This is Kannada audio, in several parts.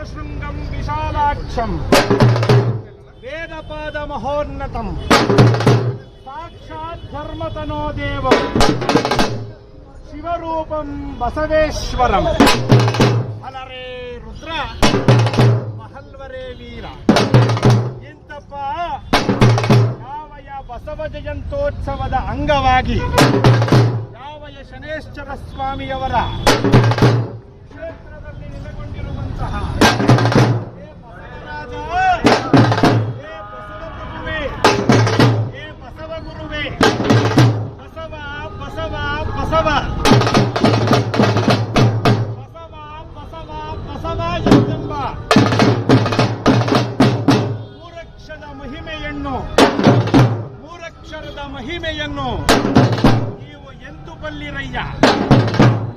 ಶೃಂಗಂ ವಿಶಾಲಾಕ್ಷಂ ವೇದಪಾದ ಮಹೋನ್ನತಂ ಸಾಕ್ಷಾತ್ ಧರ್ಮತನೋ ದೇವಂ ಶಿವರೂಪಂ ಬಸವೇಶ್ವರಂ ಅಲರೇ ರುದ್ರ ಮಹಲ್ವರೇ ವೀರ. ಇಂತಪ್ಪ ಯಾವಯ ಬಸವ ಜಯಂತ್ಯೋತ್ಸವದ ಅಂಗವಾಗಿ ಯಾವಯ ಶನೇಶ್ವರ ಸ್ವಾಮಿಯವರ ಕ್ಷೇತ್ರದಲ್ಲಿ ನೆಲೆಗೊಂಡಿರುವಂತಹ ಬಸವ ಗುರುವೇ ಬಸವ ಬಸವ ಬಸವ ಬಸವ ಬಸವ ಬಸವ ಎಂಬ ಮೂರಕ್ಷರದ ಮಹಿಮೆಯನ್ನು ನೀವು ಎಂದು ಬಲ್ಲಿರಯ್ಯ.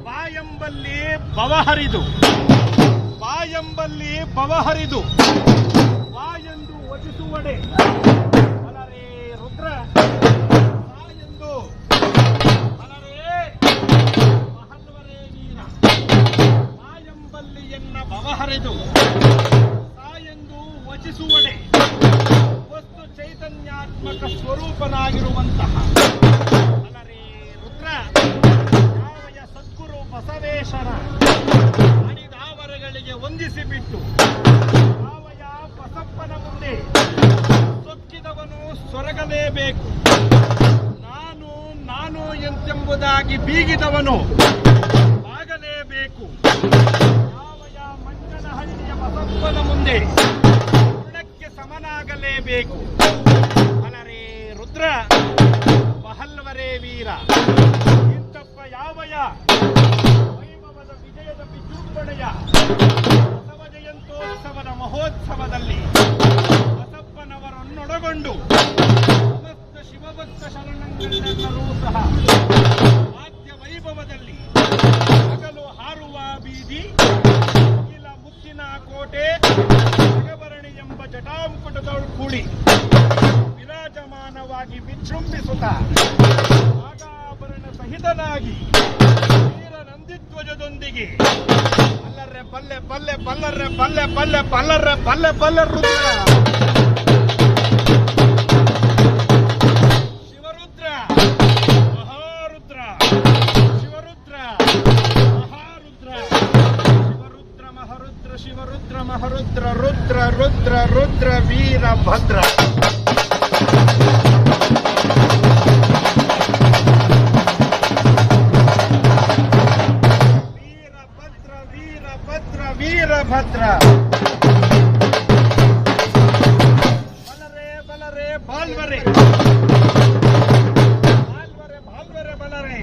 ಬಾಯಂಬಲ್ಲಿ ಬವಹರಿದು ಬಾಯೆಂದು ವಚಿಸುವಡೆ ಅಲರೇ ರುದ್ರ ಬಾಯೆಂದು ಅಲರೇ ಮಹಲ್ವರೇ ವೀರ. ಬಾಯಂಬಲ್ಲಿ ಎನ್ನ ಬವಹರಿದು ಬಾಯೆಂದು ವಚಿಸುವಡೆ ವಸ್ತು ಚೈತನ್ಯಾತ್ಮಕ ಸ್ವರೂಪನಾಗಿರುವಂತಹ ಅಲರೇ ರುದ್ರ ಯಾವಯ ಸದ್ಗುರು ಬಸವೇಶನ ಅಣಿದಾವರಗಳಿಗೆ ವಂದಿಸಿಬಿಟ್ಟು ಯಾವಯ ಬಸಪ್ಪನ ಮುಂದೆ ಸೊಕ್ಕಿದವನು ಸೊರಗಲೇಬೇಕು. ನಾನು ಎಂತೆಂಬುದಾಗಿ ಬೀಗಿದವನು ಆಗಲೇಬೇಕು. ಯಾವಯ ಮಂಜನಹಳ್ಳಿಯ ಬಸಪ್ಪನ ಮುಂದೆ ಸಮನಾಗಲೇಬೇಕು. ಅಲರೇ ರುದ್ರ ಮಹಲ್ವರೇ ವೀರ. ಇಂತಪ್ಪ ಯಾವಯ ವೈಭವದ ವಿಜಯದ ವಿಜೃಂಭಣೆಯ ಬಸವ ಜಯಂತ್ಯೋತ್ಸವದ ಮಹೋತ್ಸವದಲ್ಲಿ ಬಸಪ್ಪನವರನ್ನೊಳಗೊಂಡು ಸಮಸ್ತ ಶಿವಭಕ್ತ ಶರಣರೆಲ್ಲರೂ ಸಹ ವಾದ್ಯ ವೈಭವದಲ್ಲಿ ಹಗಲು ಹಾರುವ ಬೀದಿ ಇಲ್ಲ ಮುತ್ತಿನ ಕೋಟೆ ಎಂಬ ಜಟಾಮುಕುಟದವಳು ಕೂಡಿ ವಿರಾಜಮಾನವಾಗಿ ವಿಜೃಂಭಿಸುತ್ತ ಆಗಾಭರಣ ಸಹಿತನಾಗಿ ವೀರ ನಂದಿಧ್ವಜದೊಂದಿಗೆ ಅಲ್ಲರ್ರೆ ಬಲ್ಲೆ ಬಲ್ಲೆ ಬಲ್ಲರ್ರೆ ಬಲ್ಲೆ ಬಲ್ಲೆ ಬಲ್ಲರ್ರೆ ಬಲ್ಲೆ ಬಲ್ಲೆ ರುದ್ರ ಶಿವರುದ್ರ ಮಹಾರುದ್ರ ಶಿವರುದ್ರ ಮಹಾರುದ್ರ ಶಿವರುದ್ರ ಮಹಾರುದ್ರ ಶಿವರುದ್ರ ಮಹಾರುದ್ರ ರುದ್ರ ರುದ್ರ ರುದ್ರ ವೀರ ಭದ್ರ. ವೀರಭದ್ರ ವೀರಭದ್ರ ವೀರಭದ್ರ. ಬಲರೆ ಬಲರೆ ಬಾಲ್ವರೆ ಬಾಲ್ವರೆ ಬಾಲ್ವರೆ ಬಲರೆ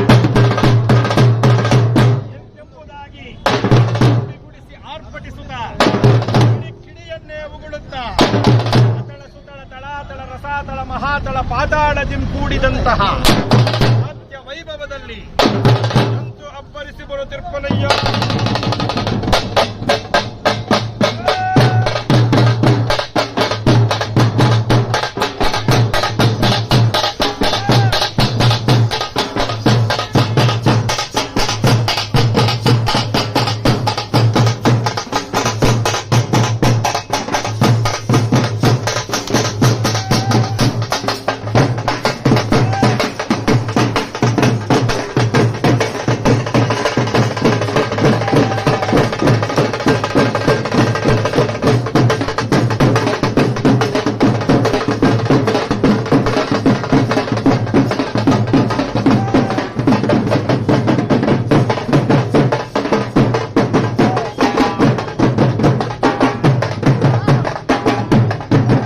ಎಂಬುದಾಗಿ ಗುಡಿಸಿ ಆರ್ಭಟಿಸುತ್ತ ಕಿಡಿಯನ್ನೇ ಉಗುಳುತ್ತ ಅತಳ ಸುತಳ ತಳಾತಳ ರಸಾತಳ ಮಹಾತಳ ಪಾತಾಳದಿಂ ಕೂಡಿದಂತಹ ವಾದ್ಯ ವೈಭವದಲ್ಲಿ ಅಂತೂ ಅಬ್ಬರಿಸಿ ಬರುತ್ತಿರ್ಪನಯ್ಯ.